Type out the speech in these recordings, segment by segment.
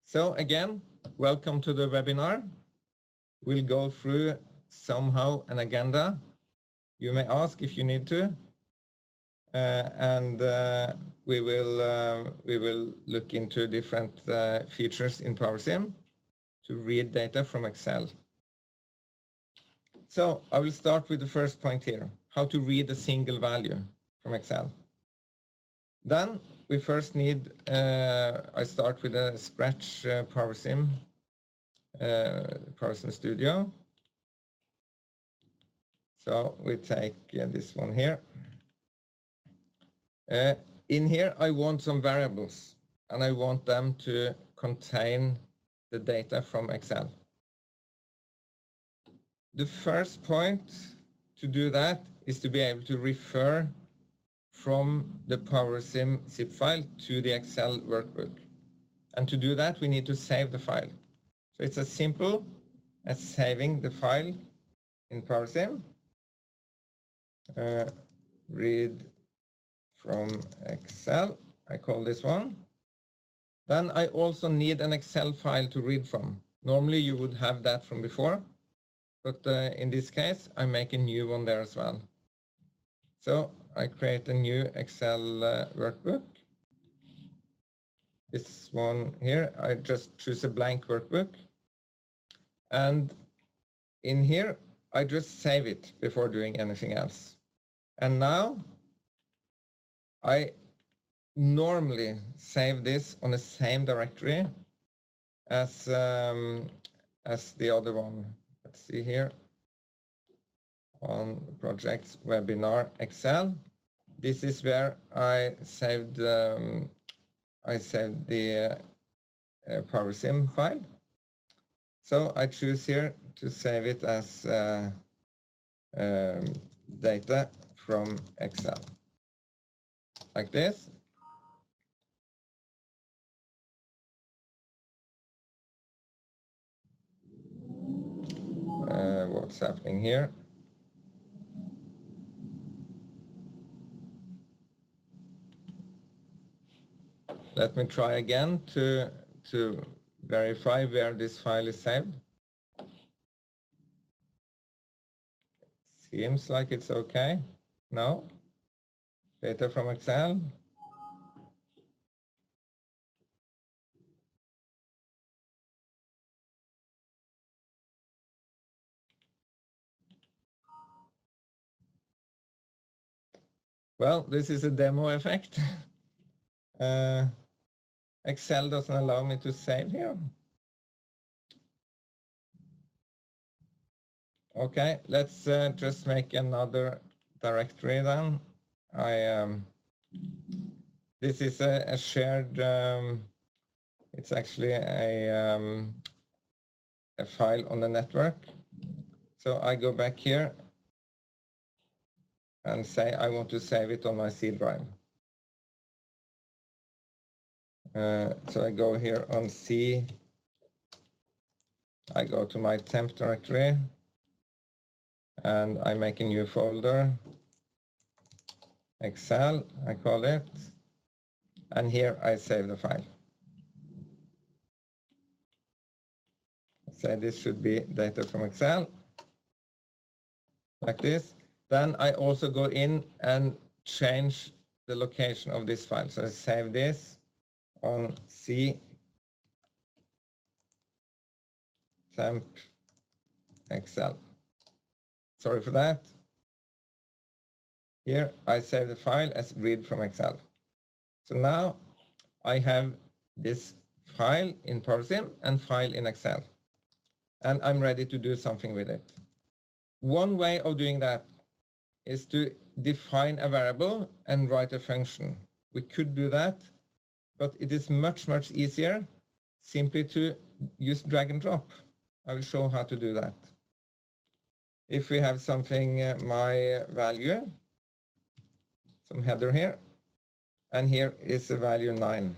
So again, welcome to the webinar. We'll go through somehow an agenda. You may ask if you need to, and we will look into different features in Powersim to read data from Excel. So I will start with the first point here, how to read a single value from Excel. Then we first need, I start with a scratch Powersim Studio. So we take this one here. In here I want some variables and I want them to contain the data from Excel. The first point to do that is to be able to refer from the Powersim zip file to the Excel workbook. And to do that, we need to save the file. So it's as simple as saving the file in Powersim. Read from Excel, I call this one. Then I also need an Excel file to read from. Normally you would have that from before, but in this case, I make a new one there as well. So I create a new Excel workbook. This one here, I just choose a blank workbook. And in here, I just save it before doing anything else. And now I normally save this on the same directory as the other one. Let's see here on projects webinar Excel. This is where I saved the Powersim file. So I choose here to save it as data from Excel, like this. What's happening here? Let me try again to verify where this file is saved. Seems like it's okay. No? Data from Excel. Well, this is a demo effect. Excel doesn't allow me to save here. Okay, let's just make another directory then. This is a shared, it's actually a file on the network. So I go back here and say I want to save it on my C drive. So I go here on C, I go to my temp directory, and I make a new folder, Excel, I call it, and here I save the file. Say this should be data from Excel, like this. Then I also go in and change the location of this file. So I save this on C temp Excel. Sorry for that. Here I save the file as read from Excel. So now I have this file in Powersim and file in Excel. And I'm ready to do something with it. One way of doing that is to define a variable and write a function. We could do that, but it is much, much easier simply to use drag and drop. I will show how to do that. If we have something, my value, some header here, and here is the value 9.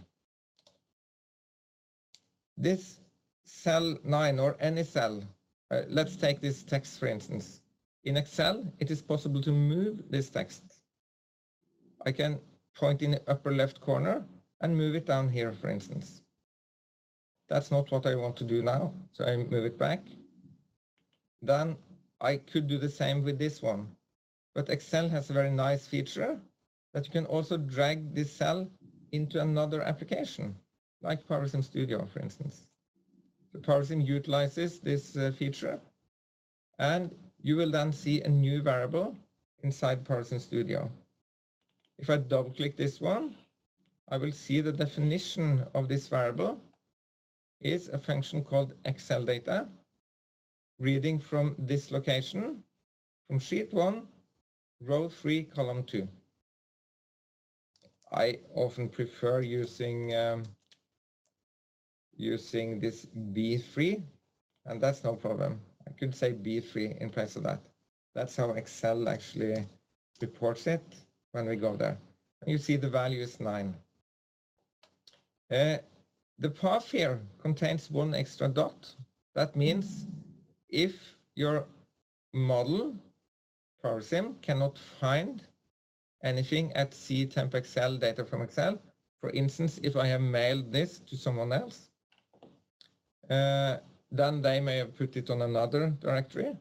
This cell 9 or any cell, let's take this text for instance. In Excel, it is possible to move this text. I can point in the upper left corner and move it down here, for instance. That's not what I want to do now, so I move it back. Then I could do the same with this one. But Excel has a very nice feature that you can also drag this cell into another application, like Powersim Studio, for instance. So Powersim utilizes this feature, and you will then see a new variable inside Powersim Studio. If I double-click this one, I will see the definition of this variable is a function called Excel data, reading from this location, from sheet 1, row 3, column 2. I often prefer using this B3, and that's no problem. I could say B3 in place of that. That's how Excel actually reports it when we go there. And you see the value is 9. The path here contains one extra dot. That means if your model, Powersim, cannot find anything at ctemp Excel data from Excel, for instance, if I have mailed this to someone else, then they may have put it on another directory.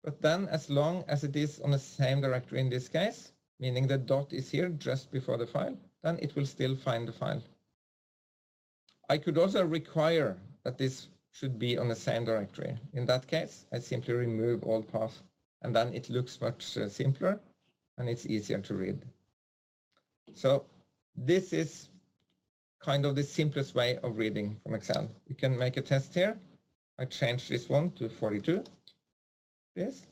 But then as long as it is on the same directory in this case, meaning the dot is here just before the file, then it will still find the file. I could also require that this should be on the same directory. In that case, I simply remove all paths, and then it looks much simpler and it's easier to read. So this is kind of the simplest way of reading from Excel. You can make a test here. I change this one to 42. This.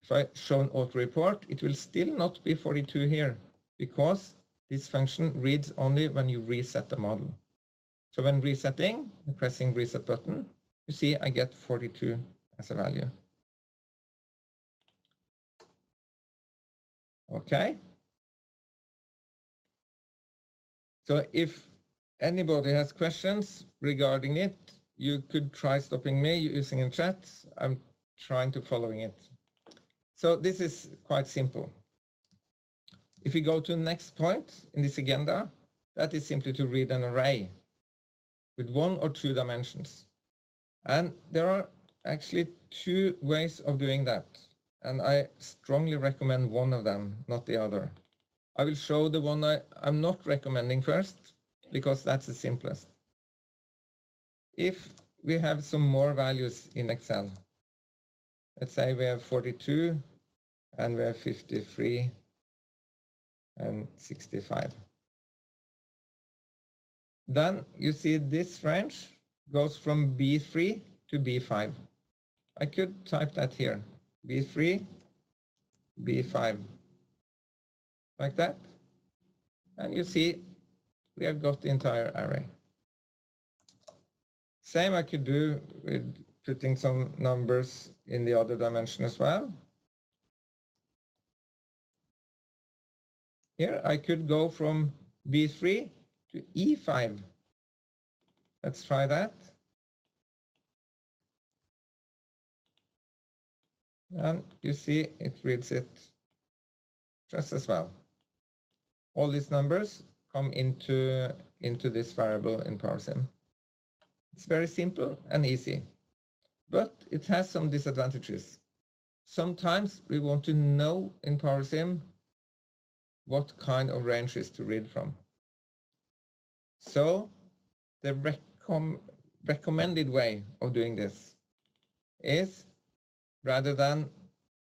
If I show an auto report, it will still not be 42 here because this function reads only when you reset the model. So when resetting, pressing reset button, you see I get 42 as a value. Okay. So if anybody has questions regarding it, you could try stopping me using a chat. I'm trying to following it. So this is quite simple. If we go to the next point in this agenda, that is simply to read an array with 1 or 2 dimensions. And there are actually 2 ways of doing that. And I strongly recommend one of them, not the other. I will show the one I'm not recommending first, because that's the simplest. If we have some more values in Excel, let's say we have 42 and we have 53 and 65. Then you see this range goes from B3 to B5. I could type that here, B3, B5, like that. And you see we have got the entire array. Same I could do with putting some numbers in the other dimension as well. Here I could go from B3 to E5. Let's try that. And you see it reads it just as well. All these numbers come into this variable in Powersim. It's very simple and easy, but it has some disadvantages. Sometimes we want to know in Powersim what kind of ranges to read from. So the recommended way of doing this is, rather than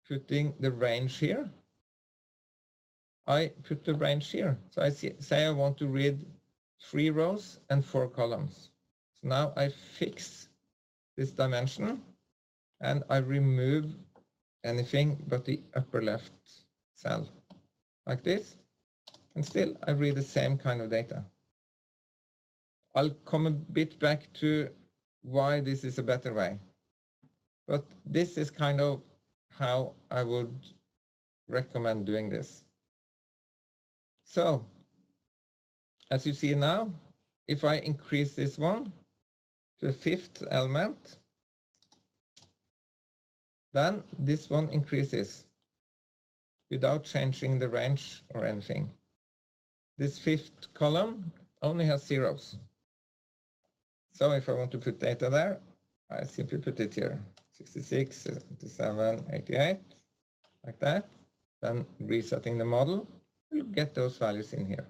putting the range here, I put the range here. So I say I want to read 3 rows and 4 columns. So now I fix this dimension and I remove anything but the upper left cell, like this, and still I read the same kind of data. I'll come a bit back to why this is a better way, but this is kind of how I would recommend doing this. So, as you see now, if I increase this one to the 5th element, then this one increases without changing the range or anything. This 5th column only has zeros. So if I want to put data there, I simply put it here, 66, 77, 88, like that. Then resetting the model, you'll get those values in here.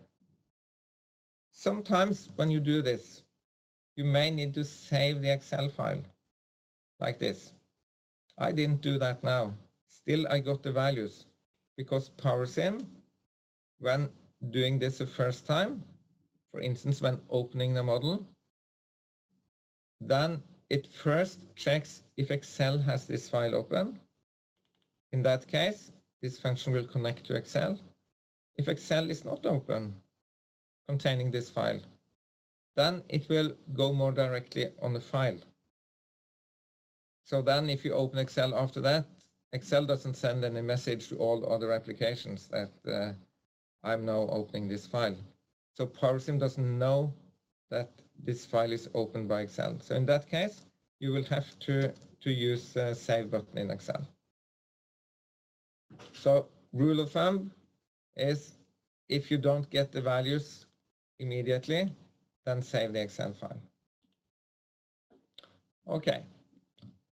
Sometimes when you do this, you may need to save the Excel file, like this. I didn't do that now. Still, I got the values, because Powersim, when doing this the first time, for instance, when opening the model, then it first checks if Excel has this file open. In that case, this function will connect to Excel. If Excel is not open, containing this file, then it will go more directly on the file. So then if you open Excel after that, Excel doesn't send any message to all the other applications that I'm now opening this file. So Powersim doesn't know that this file is opened by Excel. So in that case, you will have to use the Save button in Excel. So rule of thumb is if you don't get the values immediately, then save the Excel file. Okay,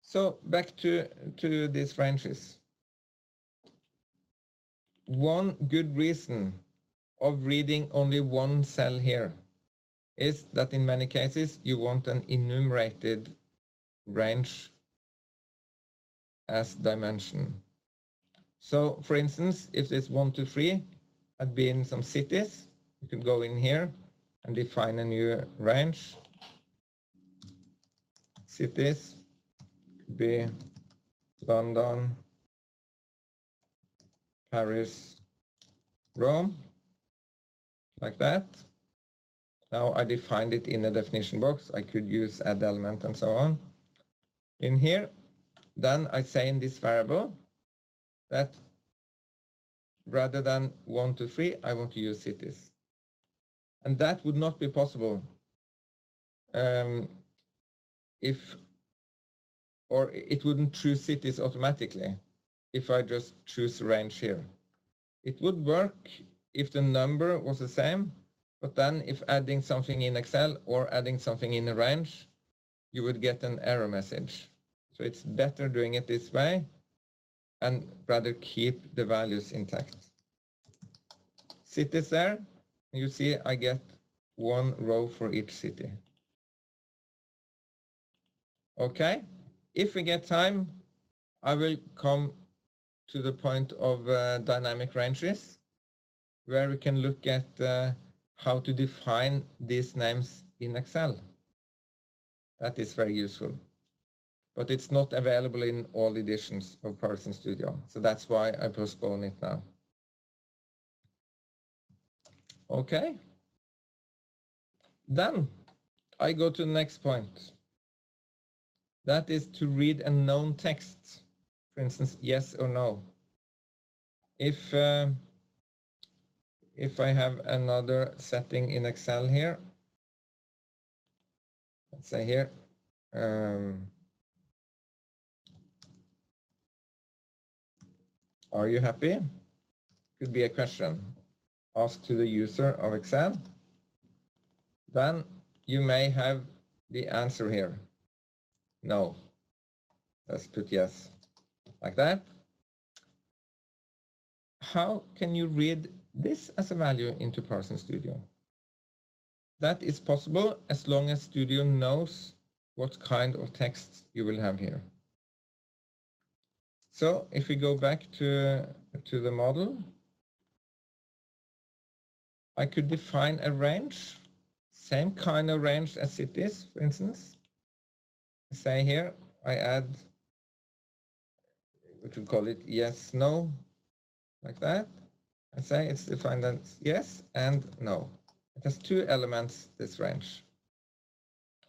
so back to these ranges. One good reason of reading only one cell here is that in many cases you want an enumerated range as dimension. So for instance, if this 1 to 3 had been some cities, you could go in here and define a new range. Cities could be London, Paris, Rome, like that. Now I defined it in a definition box. I could use add element and so on. In here, then I say in this variable that rather than 1 to 3, I want to use cities. And that would not be possible or it wouldn't choose cities automatically if I just choose range here. It would work if the number was the same, but then if adding something in Excel or adding something in a range, you would get an error message. So it's better doing it this way and rather keep the values intact. Cities there, you see I get one row for each city. Okay, if we get time, I will come to the point of dynamic ranges, where we can look at how to define these names in Excel. That is very useful. But it's not available in all editions of Powersim Studio, so that's why I postpone it now. Okay. Then I go to the next point. That is to read a known text. For instance, yes or no. If I have another setting in Excel here, let's say here, are you happy? Could be a question asked to the user of Excel. Then you may have the answer here. No. Let's put yes, like that. How can you read this as a value into Powersim Studio? That is possible as long as Studio knows what kind of text you will have here. So if we go back to the model, I could define a range, same kind of range as it is, for instance. Say here, I add, we could call it yes, no, like that. I say it's defined as yes and no. It has two elements, this range.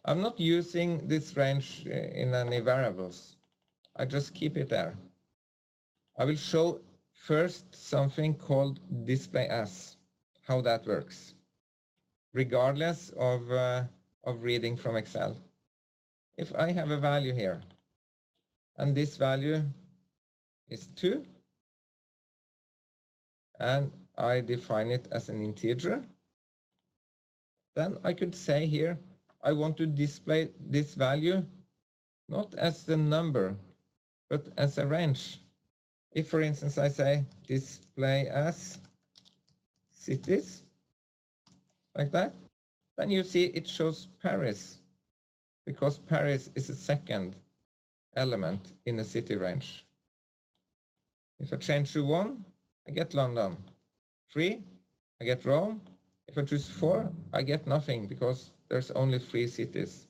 I'm not using this range in any variables. I just keep it there. I will show first something called display as, how that works, regardless of reading from Excel. If I have a value here, and this value is 2, and I define it as an integer, then I could say here I want to display this value not as the number, but as a range. If, for instance, I say display as cities, like that, then you see it shows Paris, because Paris is the second element in the city range. If I change to 1, I get London. 3, I get Rome. If I choose 4, I get nothing, because there's only 3 cities.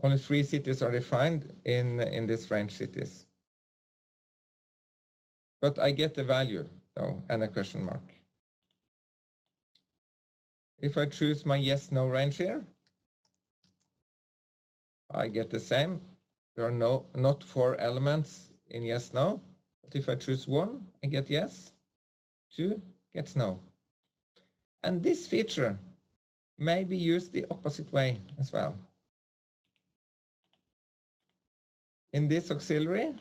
Only 3 cities are defined in this range cities. But I get the value, though, and a question mark. If I choose my yes-no range here, I get the same. There are not 4 elements in yes-no. But if I choose 1, I get yes. 2 gets no. And this feature may be used the opposite way as well. In this auxiliary,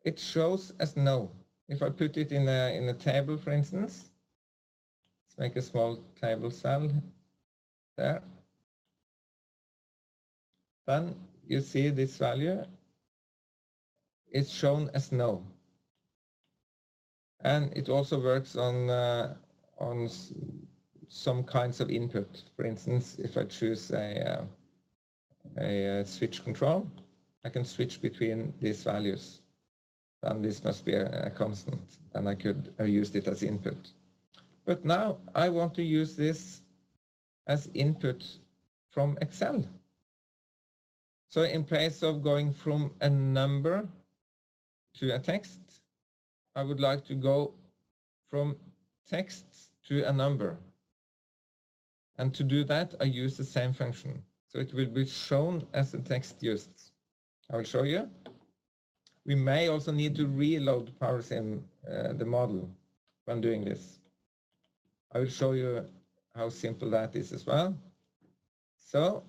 it shows as no. If I put it in a table, for instance, let's make a small table cell there. Then you see this value is shown as no. And it also works on some kinds of input. For instance, if I choose a switch control, I can switch between these values. Then this must be a constant, and I could have used it as input. But now I want to use this as input from Excel. So in place of going from a number to a text, I would like to go from text to a number. And to do that, I use the same function. So it will be shown as a text used. I will show you. We may also need to reload Powersim, the model, when doing this. I will show you how simple that is as well. So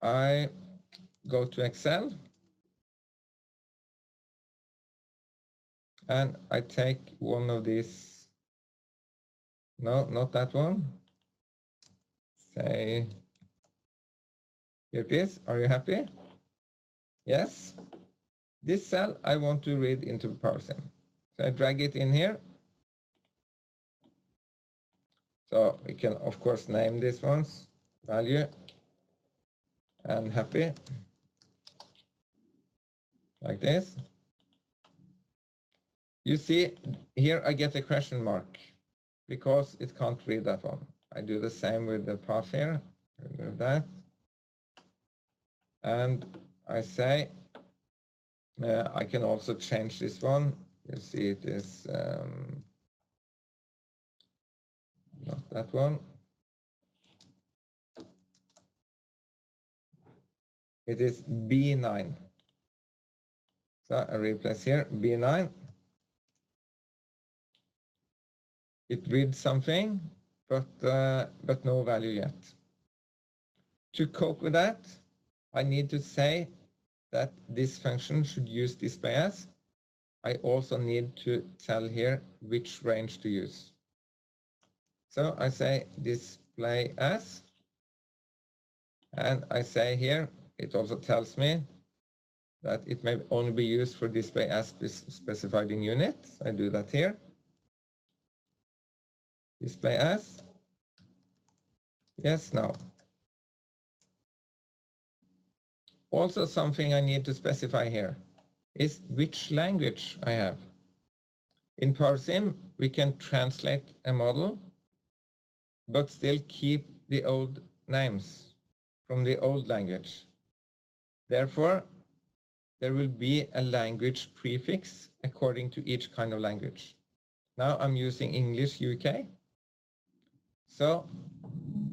I go to Excel and I take one of these. No, not that one. Say, here it is. Are you happy? Yes. This cell I want to read into Powersim. So I drag it in here. So we can, of course, name these ones, value and happy, like this. You see, here I get a question mark because it can't read that one. I do the same with the path here, remove that. And I say, I can also change this one. You see it is not that one. It is B9. So I replace here B9. It reads something, but no value yet. To cope with that, I need to say that this function should use display as. I also need to tell here which range to use. So I say display as, and I say here, it also tells me that it may only be used for display as specified in units. I do that here. Display as, yes, no. Also something I need to specify here is which language I have. In Powersim, we can translate a model, but still keep the old names from the old language. Therefore, there will be a language prefix according to each kind of language. Now I'm using English UK. So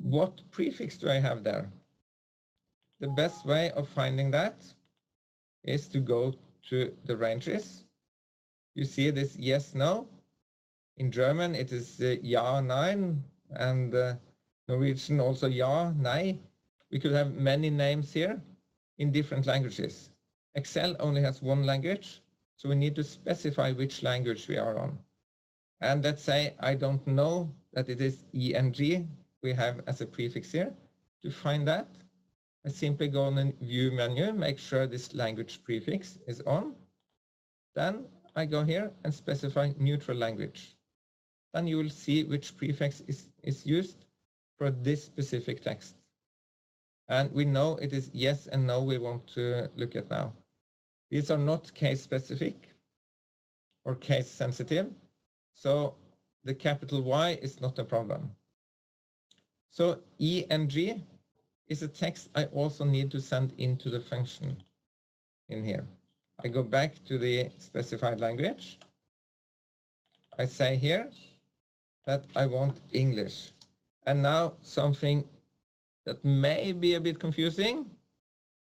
what prefix do I have there? The best way of finding that is to go to the ranges. You see this yes, no. In German, it is ja, nein, and Norwegian also ja, nei. We could have many names here in different languages. Excel only has one language, so we need to specify which language we are on. And let's say I don't know that it is ENG, we have as a prefix here. To find that, I simply go on the View menu, make sure this language prefix is on. Then I go here and specify neutral language. Then you will see which prefix is used for this specific text. And we know it is yes and no we want to look at now. These are not case specific or case sensitive, so the capital Y is not a problem. So ENG is a text I also need to send into the function in here. I go back to the specified language. I say here that I want English. And now something that may be a bit confusing,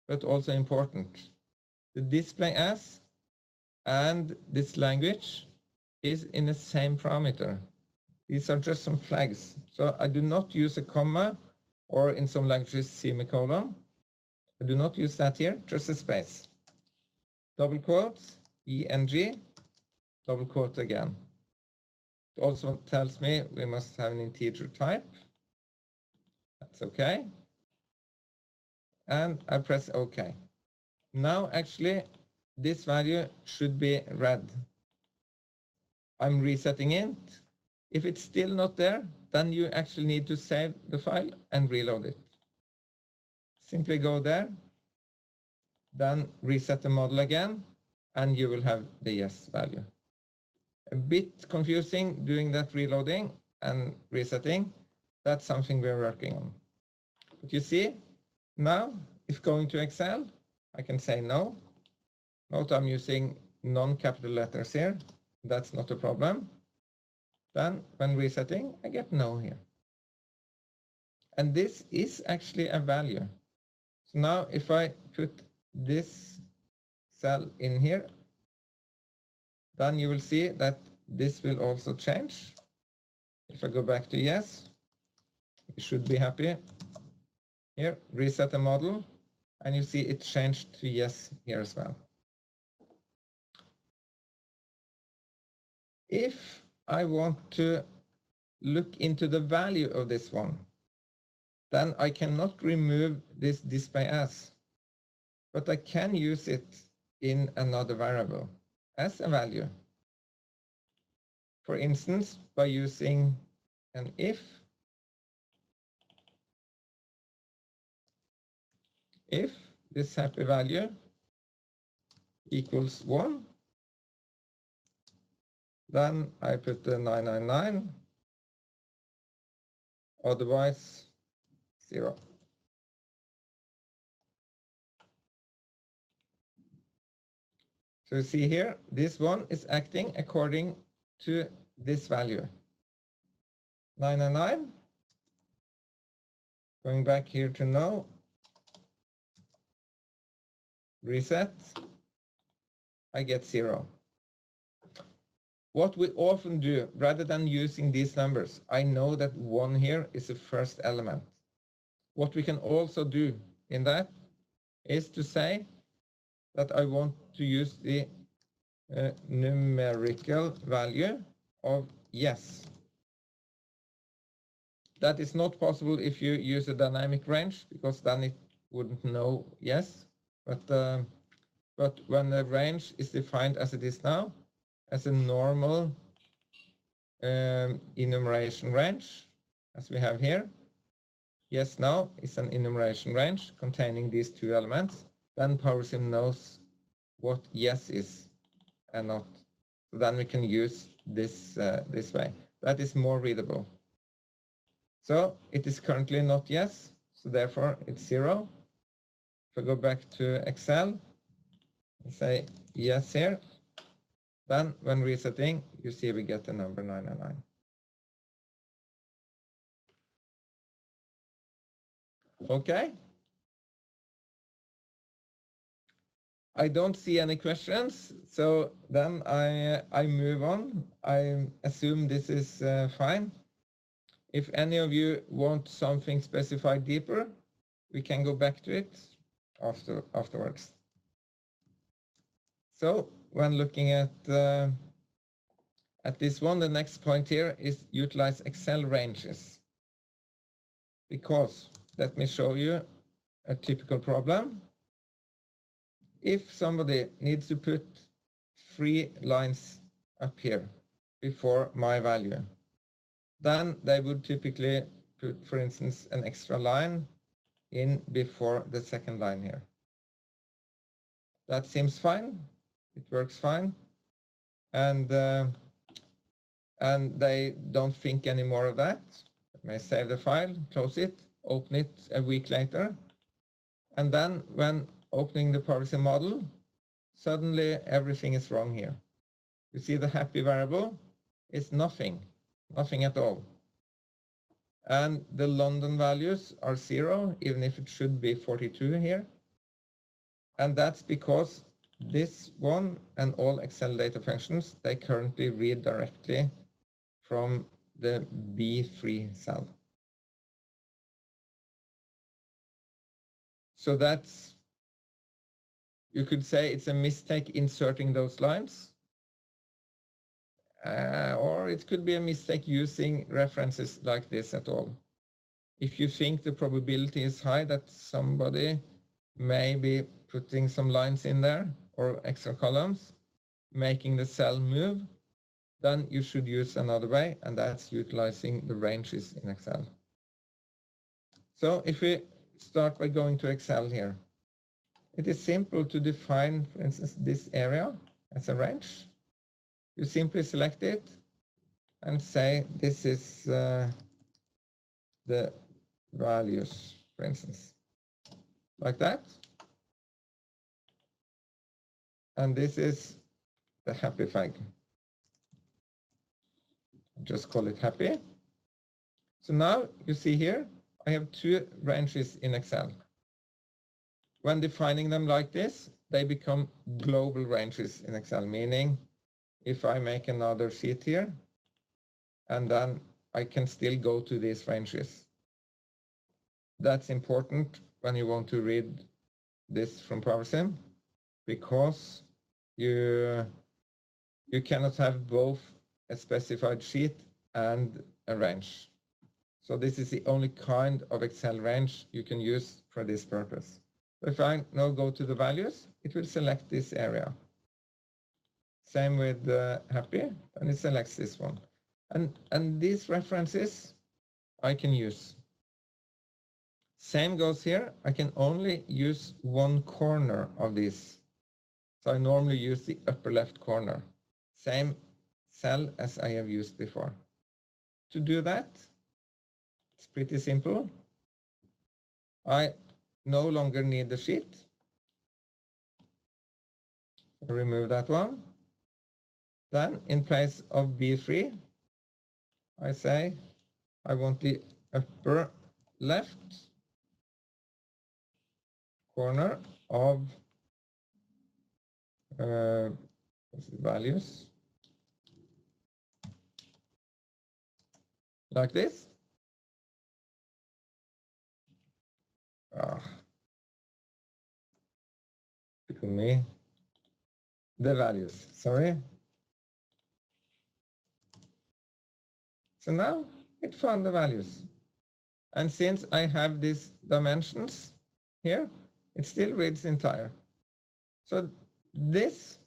but also important. The display as and this language is in the same parameter. These are just some flags. So I do not use a comma or in some languages semicolon. I do not use that here, just a space. Double quotes, ENG, double quote again. It also tells me we must have an integer type. That's okay. And I press OK. Now actually this value should be read. I'm resetting it. If it's still not there, then you actually need to save the file and reload it. Simply go there, then reset the model again, and you will have the yes value. A bit confusing doing that reloading and resetting. That's something we're working on. But you see, now if going to Excel, I can say no. Note I'm using non-capital letters here. That's not a problem. Then when resetting, I get no here. And this is actually a value. So now if I put this cell in here, then you will see that this will also change. If I go back to yes, you should be happy. Here, reset the model, and you see it changed to yes here as well. If I want to look into the value of this one, then I cannot remove this display as, but I can use it in another variable as a value. For instance, by using an if this happy value equals 1, then I put the 999, otherwise 0. So you see here, this one is acting according to this value. 999, going back here to no, reset, I get 0. What we often do, rather than using these numbers, I know that 1 here is the first element. What we can also do in that is to say that I want to use the numerical value of yes. That is not possible if you use a dynamic range, because then it wouldn't know yes. But when the range is defined as it is now, as a normal enumeration range, as we have here, yes now is an enumeration range containing these two elements, then Powersim knows what yes is and not. So then we can use this this way. That is more readable. So it is currently not yes, so therefore it's 0. If I go back to Excel and say yes here, then when resetting, you see we get the number 999. Okay. I don't see any questions, so then I move on. I assume this is fine. If any of you want something specified deeper, we can go back to it afterwards. So when looking at this one, the next point here is utilize Excel ranges. because let me show you a typical problem. If somebody needs to put 3 lines up here before my value, then they would typically put, for instance, an extra line in before the second line here. That seems fine. It works fine. And they don't think any more of that. They may save the file, close it, open it a week later. And then when opening the Powersim model, suddenly everything is wrong here. You see the happy variable is nothing at all. And the London values are 0, even if it should be 42 here. And that's because this one and all Excel data functions, they currently read directly from the B3 cell. So that's, you could say it's a mistake inserting those lines. Or it could be a mistake using references like this at all. If you think the probability is high that somebody may be putting some lines in there or extra columns, making the cell move, then you should use another way, and that's utilizing the ranges in Excel. So if we start by going to Excel here, it is simple to define, for instance, this area as a range. You simply select it and say this is the values, for instance, like that. And this is the happy flag. Just call it happy. So now you see here, I have 2 ranges in Excel. When defining them like this, they become global ranges in Excel, meaning if I make another sheet here, and then I can still go to these ranges. That's important when you want to read this from Powersim, because you cannot have both a specified sheet and a range. So this is the only kind of Excel range you can use for this purpose. If I now go to the values, it will select this area. Same with happy, and it selects this one. And these references I can use. Same goes here. I can only use one corner of this. So I normally use the upper left corner. Same cell as I have used before. To do that, it's pretty simple. I no longer need the sheet. Remove that one. Then in place of B3, I say I want the upper left corner of values, like this. Pick on me. The values, sorry. So now it found the values. And since I have these dimensions here, it still reads entire. So this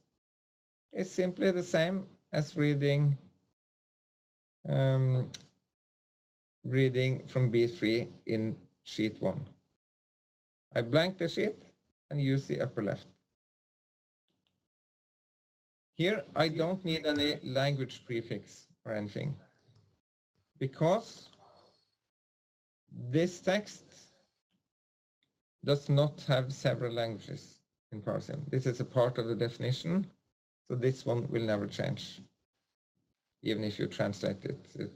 is simply the same as reading reading from B3 in sheet 1. I blank the sheet and use the upper left. Here I don't need any language prefix or anything, because this text does not have several languages in Powersim. This is a part of the definition, so this one will never change. Even if you translate it,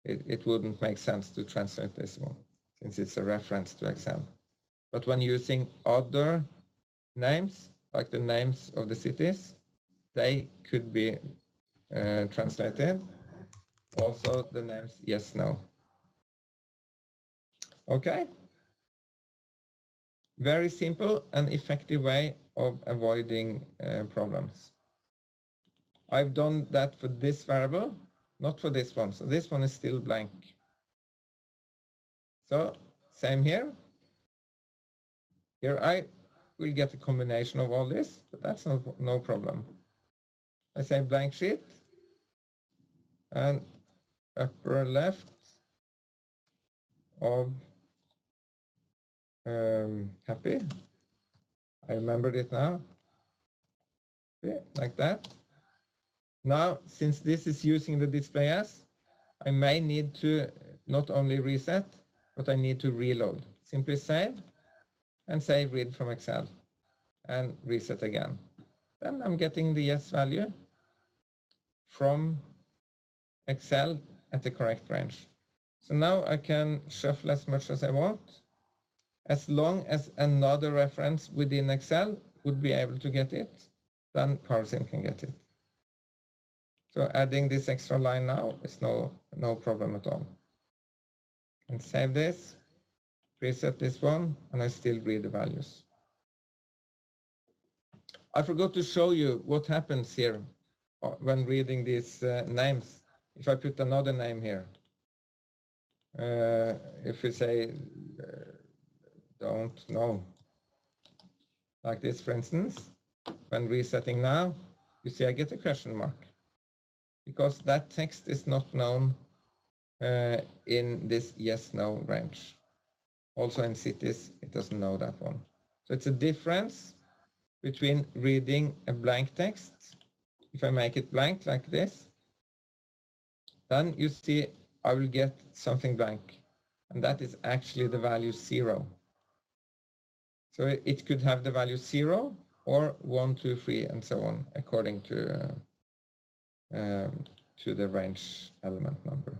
it wouldn't make sense to translate this one, since it's a reference to Excel. But when using other names, like the names of the cities, they could be translated. Also the names yes, no. Okay. Very simple and effective way of avoiding problems. I've done that for this variable, not for this one. So this one is still blank. So same here. Here I will get a combination of all this, but that's no problem. I say blank sheet and upper left of happy. I remembered it now. Okay, like that. Now, since this is using the display as, I may need to not only reset, but I need to reload. Simply save and say read from Excel and reset again. Then I'm getting the yes value from Excel at the correct range. So now I can shuffle as much as I want, as long as another reference within Excel would be able to get it, then Powersim can get it. So adding this extra line now is no problem at all. And save this, reset this one, and I still read the values. I forgot to show you what happens here when reading these names. If I put another name here, if we say don't know, like this, for instance, when resetting now, you see I get a question mark because that text is not known in this yes/no range. Also in cities, it doesn't know that one. So it's a difference between reading a blank text. If I make it blank like this, then you see I will get something blank, and that is actually the value 0. So it could have the value 0 or 1, 2, 3, and so on, according to the range element number.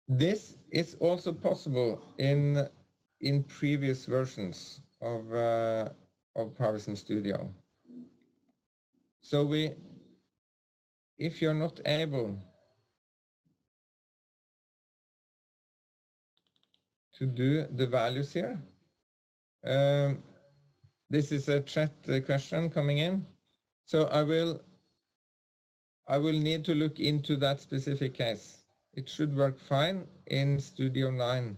This is also possible in previous versions of Powersim Studio. So if you're not able to do the values here, this is a chat question coming in. So I will need to look into that specific case. It should work fine in Studio 9.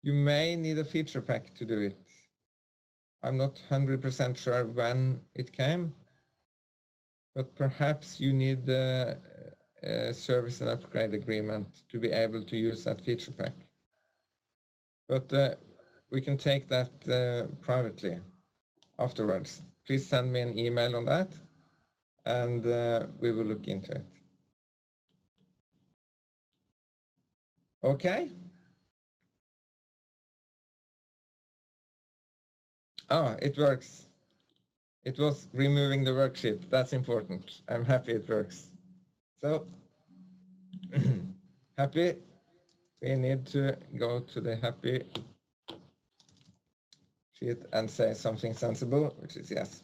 You may need a feature pack to do it. I'm not 100% sure when it came, but perhaps you need a service and upgrade agreement to be able to use that feature pack. But we can take that privately afterwards. Please send me an email on that, and we will look into it. Okay. Ah, it works. It was removing the worksheet. That's important. I'm happy it works. So, happy. We need to go to the happy sheet and say something sensible, which is yes.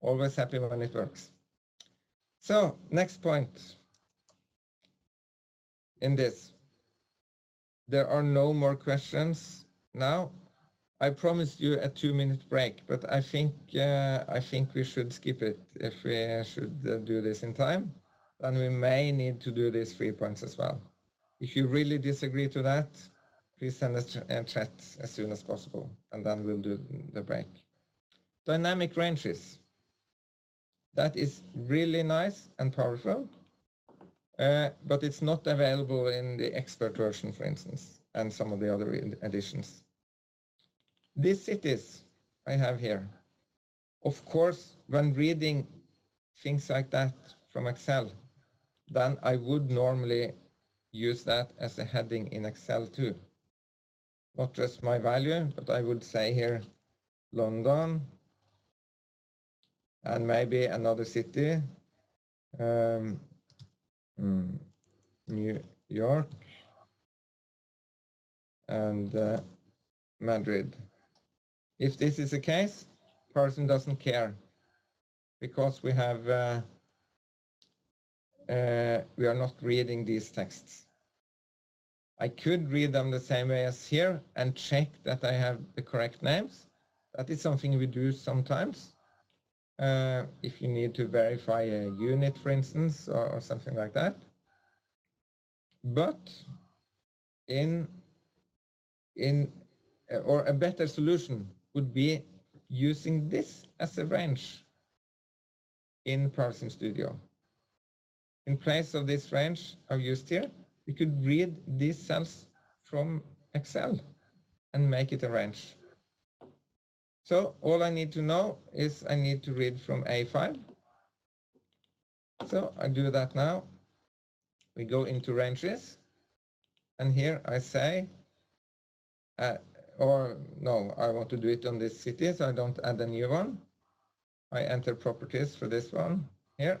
Always happy when it works. So, next point in this. There are no more questions now. I promised you a 2-minute break, but I think we should skip it if we should do this in time. Then we may need to do these 3 points as well. If you really disagree to that, please send us a chat as soon as possible, and then we'll do the break. Dynamic ranges. That is really nice and powerful, but it's not available in the expert version, for instance, and some of the other editions. These cities I have here, of course, when reading things like that from Excel, then I would normally use that as a heading in Excel too. Not just my value, but I would say here London and maybe another city, New York and Madrid. If this is the case, Powersim doesn't care because we are not reading these texts. I could read them the same way as here and check that I have the correct names. That is something we do sometimes. If you need to verify a unit, for instance, or something like that. But or a better solution would be using this as a range in Powersim Studio. In place of this range I've used here, we could read these cells from Excel and make it a range. So all I need to know is I need to read from A5. So I do that now. We go into ranges, and here I say, or no, I want to do it on this city, so I don't add a new one. I enter properties for this one here.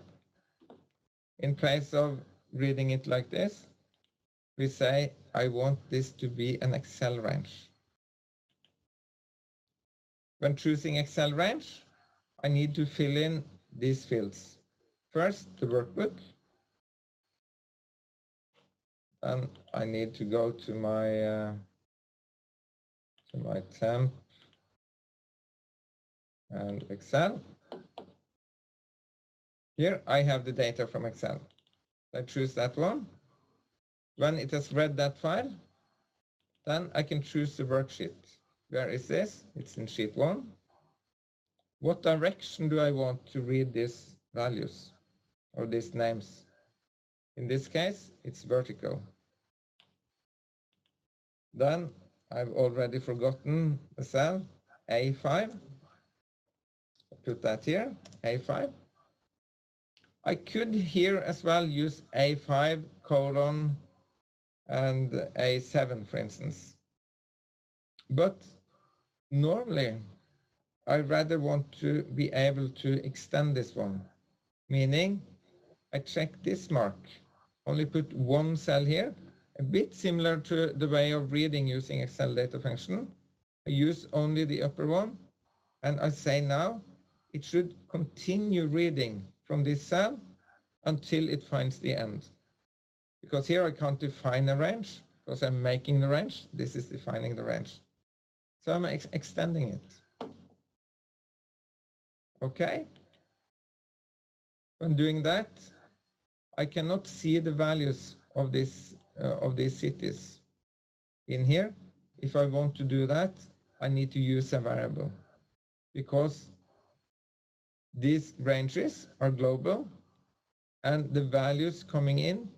In place of reading it like this, we say, I want this to be an Excel range. When choosing Excel range, I need to fill in these fields. First, the workbook. And I need to go to my temp and Excel. Here I have the data from Excel. I choose that one. When it has read that file, then I can choose the worksheet. Where is this? It's in sheet 1. What direction do I want to read these values or these names? In this case, it's vertical. Then I've already forgotten the cell A5. Put that here, A5. I could here as well use A5 colon and A7, for instance. But normally, I rather want to be able to extend this one, meaning I check this mark, only put one cell here, a bit similar to the way of reading using Excel data function. I use only the upper one, and I say now it should continue reading from this cell until it finds the end. Because here I can't define a range, because I'm making the range. This is defining the range. So I'm extending it. Okay? When doing that, I cannot see the values of these cities in here. If I want to do that, I need to use a variable, because these ranges are global, and the values coming in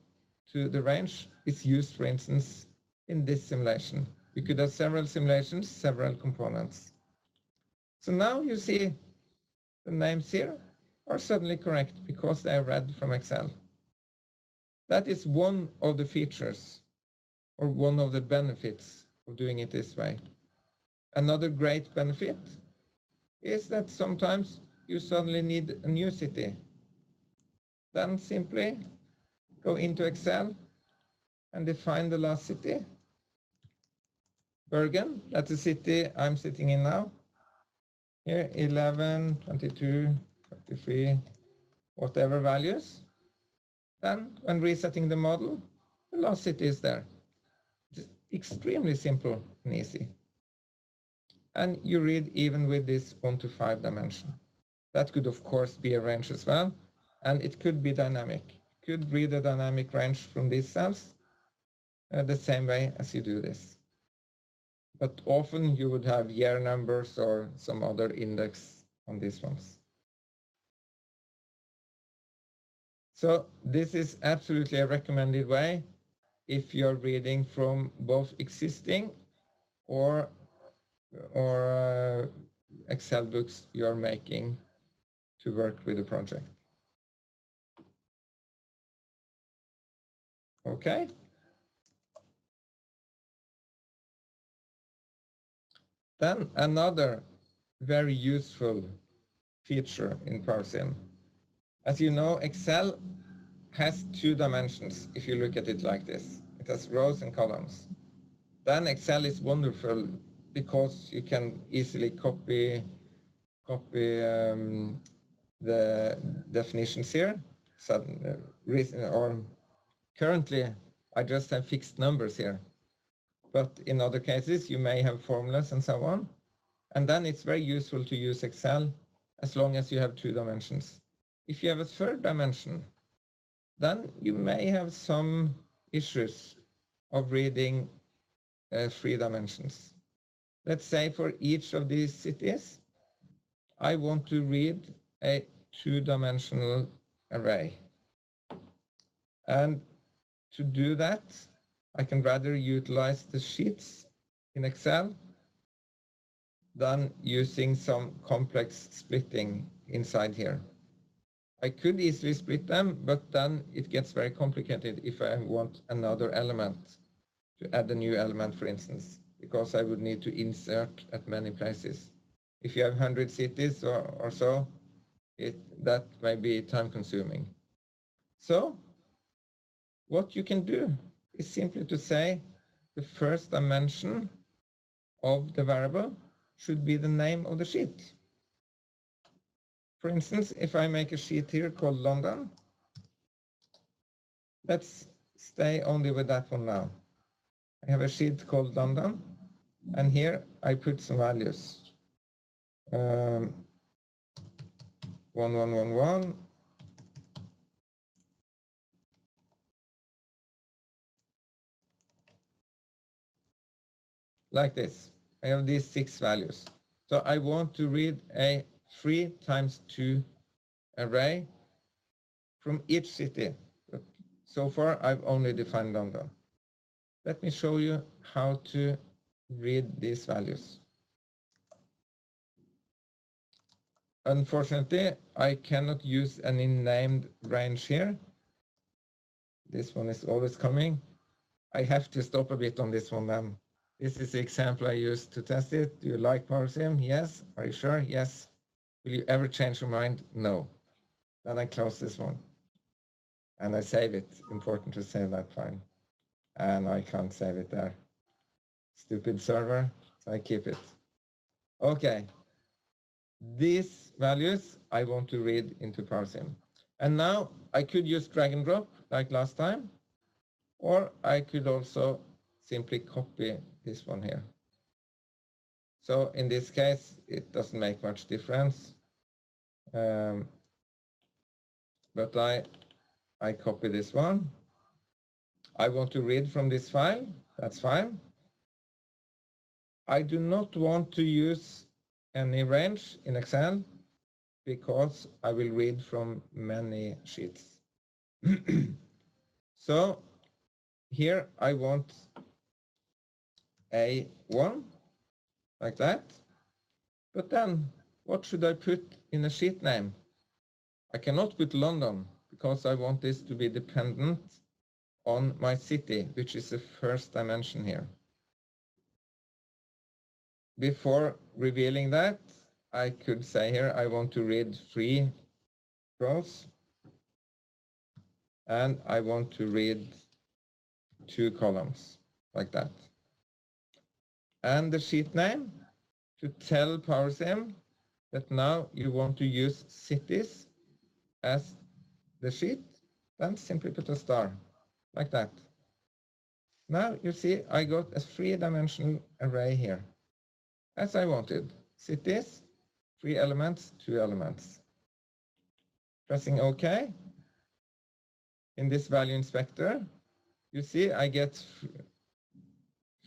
to the range is used, for instance, in this simulation. You could have several simulations, several components. So now you see the names here are suddenly correct because they are read from Excel. That is one of the features or one of the benefits of doing it this way. Another great benefit is that sometimes you suddenly need a new city. Then simply go into Excel and define the last city. Bergen, that's the city I'm sitting in now. Here, 11, 22, 33, whatever values. Then, when resetting the model, the last city is there. It's extremely simple and easy. And you read even with this 1 to 5 dimension. That could, of course, be a range as well, and it could be dynamic. You could read a dynamic range from these cells the same way as you do this. But often you would have year numbers or some other index on these ones. So this is absolutely a recommended way if you're reading from both existing or Excel books you're making to work with the project. Okay. Then another very useful feature in Powersim. As you know, Excel has 2 dimensions if you look at it like this. It has rows and columns. Then Excel is wonderful because you can easily copy the definitions here. So, or currently, I just have fixed numbers here. but in other cases you may have formulas and so on. And then it's very useful to use Excel as long as you have 2 dimensions. If you have a third dimension, then you may have some issues of reading 3 dimensions. Let's say for each of these cities, I want to read a 2-dimensional array. And to do that, I can rather utilize the sheets in Excel than using some complex splitting inside here. I could easily split them, but then it gets very complicated if I want another element, to add a new element, for instance, because I would need to insert at many places. If you have 100 cities or so, that may be time consuming. So what you can do is simply to say the first dimension of the variable should be the name of the sheet. For instance, if I make a sheet here called London, let's stay only with that one now. I have a sheet called London, and here I put some values. 1111. Like this. I have these 6 values. So I want to read a 3 times 2 array from each city. But so far I've only defined London. Let me show you how to read these values. Unfortunately, I cannot use any named range here. This one is always coming. I have to stop a bit on this one then. This is the example I used to test it. Do you like Powersim? Yes. Are you sure? Yes. Will you ever change your mind? No. Then I close this one. And I save it. Important to save that file. And I can't save it there. Stupid server. So I keep it. Okay. These values I want to read into Powersim. And now I could use drag and drop like last time. Or I could also simply copy this one here. So in this case, it doesn't make much difference. But I copy this one. I want to read from this file. That's fine. I do not want to use any range in Excel because I will read from many sheets. So here I want A1 like that. But then what should I put in a sheet name? I cannot put London because I want this to be dependent on my city, which is the first dimension here. Before revealing that, I could say here I want to read 3 rows and I want to read 2 columns like that. And the sheet name, to tell Powersim that now you want to use cities as the sheet, then simply put a star like that. Now you see I got a 3-dimensional array here as I wanted. Cities, 3 elements, 2 elements. Pressing OK. In this value inspector, you see I get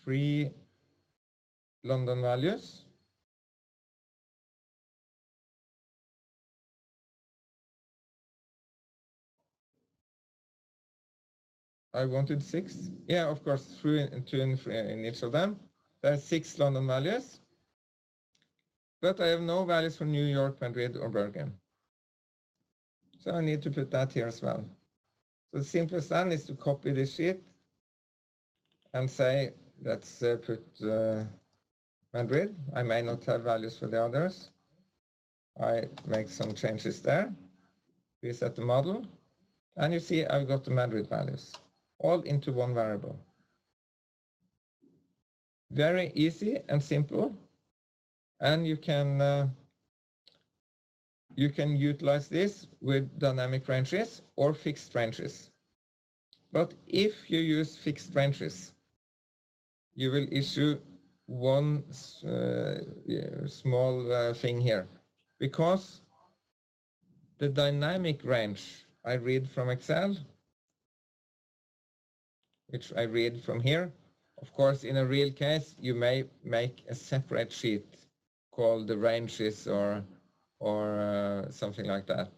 3 London values. I wanted 6. Yeah, of course, 2 in each of them. There are 6 London values. But I have no values for New York, Madrid, or Bergen. So I need to put that here as well. So the simplest then is to copy this sheet and say, let's put Madrid. I may not have values for the others. I make some changes there. Reset the model. And you see I've got the Madrid values all into one variable. Very easy and simple. And you can utilize this with dynamic ranges or fixed ranges. But if you use fixed ranges, you will issue one small thing here, because the dynamic range I read from Excel, which I read from here. Of course, in a real case, you may make a separate sheet called the ranges or something like that.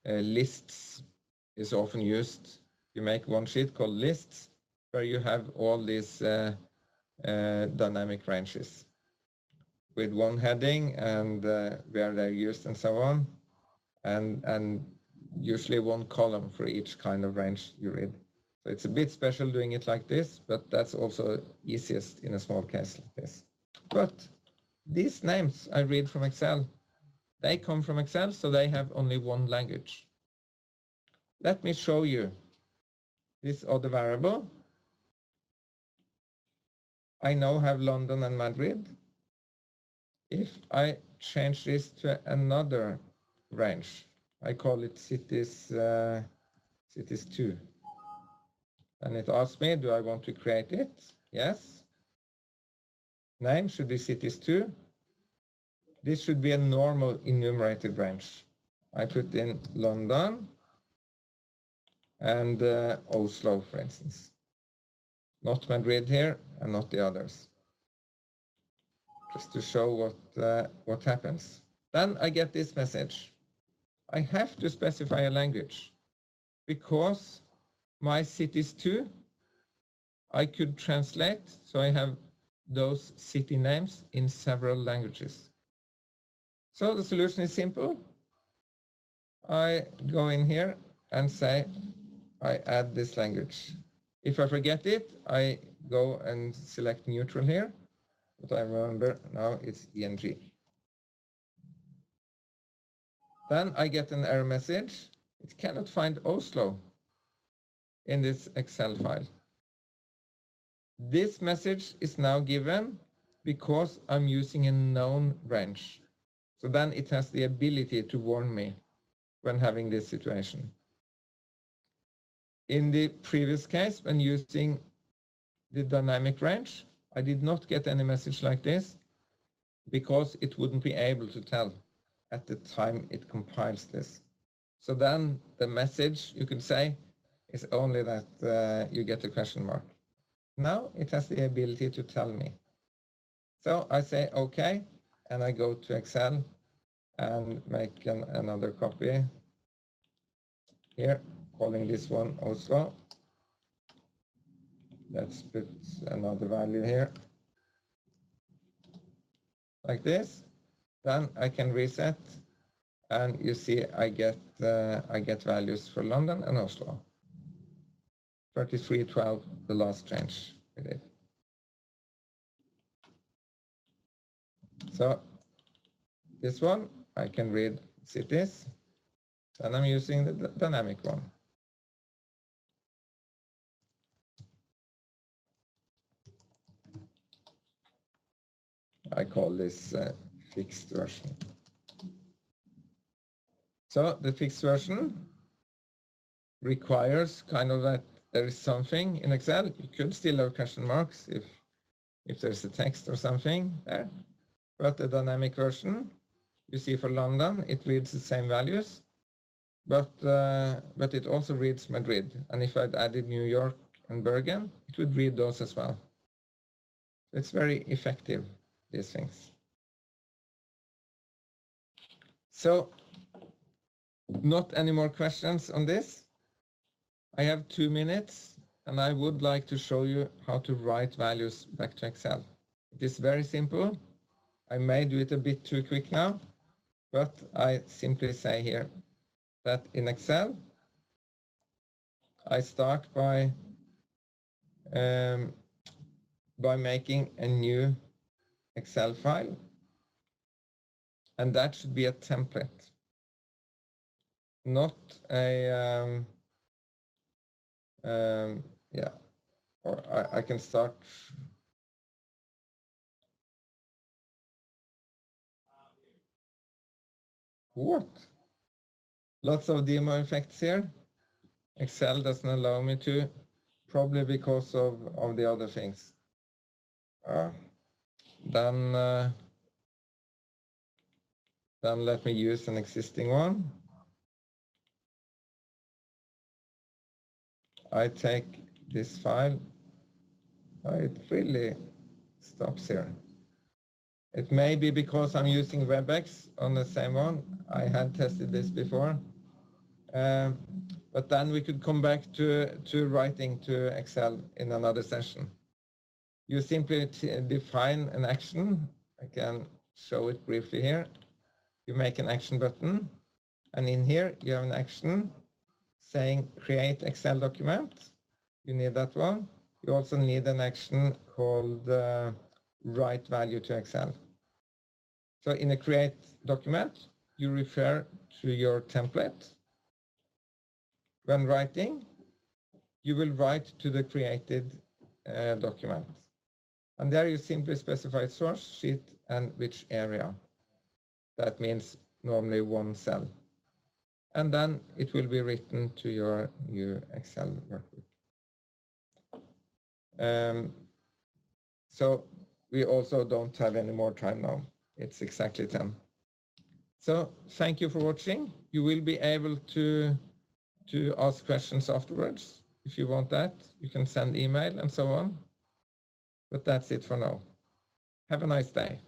Lists is often used. You make one sheet called lists where you have all these dynamic ranges with one heading and where they're used and so on, and usually one column for each kind of range you read. So it's a bit special doing it like this, but that's also easiest in a small case like this. But these names I read from Excel, they come from Excel, so they have only one language. Let me show you this other variable. I now have London and Madrid. If I change this to another range, I call it cities 2. And it asks me, do I want to create it? Yes. Name should be cities 2. This should be a normal enumerated range. I put in London and Oslo, for instance. Not Madrid here and not the others. Just to show what happens. Then I get this message. I have to specify a language because my cities 2 I could translate, so I have those city names in several languages. So the solution is simple. I go in here and say I add this language. If I forget it, I go and select neutral here, but I remember now it's ENG. Then I get an error message. It cannot find Oslo in this Excel file. This message is now given because I'm using a known range. So then it has the ability to warn me when having this situation. In the previous case, when using the dynamic range, I did not get any message like this because it wouldn't be able to tell at the time it compiles this. So then the message, you could say, is only that you get a question mark. Now it has the ability to tell me. So I say OK, and I go to Excel and make another copy here, calling this one Oslo. Let's put another value here, like this. Then I can reset, and you see I get values for London and Oslo. 3312, the last change we did. So this one I can read cities, and I'm using the dynamic one. I call this fixed version. So the fixed version requires kind of that there is something in Excel. You could still have question marks if there's a text or something there. But the dynamic version, you see for London, it reads the same values, but it also reads Madrid. And if I'd added New York and Bergen, it would read those as well. It's very effective, these things. So, not any more questions on this. I have 2 minutes, and I would like to show you how to write values back to Excel. It is very simple. I may do it a bit too quick now, but I simply say here that in Excel, I start by making a new Excel file, and that should be a template, not a yeah, or I can start. What? Lots of demo effects here. Excel doesn't allow me to, probably because of the other things. Then let me use an existing one. I take this file. It really stops here. It may be because I'm using WebEx on the same one. I had tested this before. But then we could come back to writing to Excel in another session. You simply define an action. I can show it briefly here. You make an action button, and in here you have an action saying create Excel document. You need that one. You also need an action called write value to Excel. So in a create document, you refer to your template. When writing, you will write to the created document. And there you simply specify source, sheet, and which area. That means normally one cell. And then it will be written to your new Excel workbook. So we also don't have any more time now. It's exactly 10. So thank you for watching. You will be able to ask questions afterwards. If you want that, you can send email and so on. But that's it for now. Have a nice day.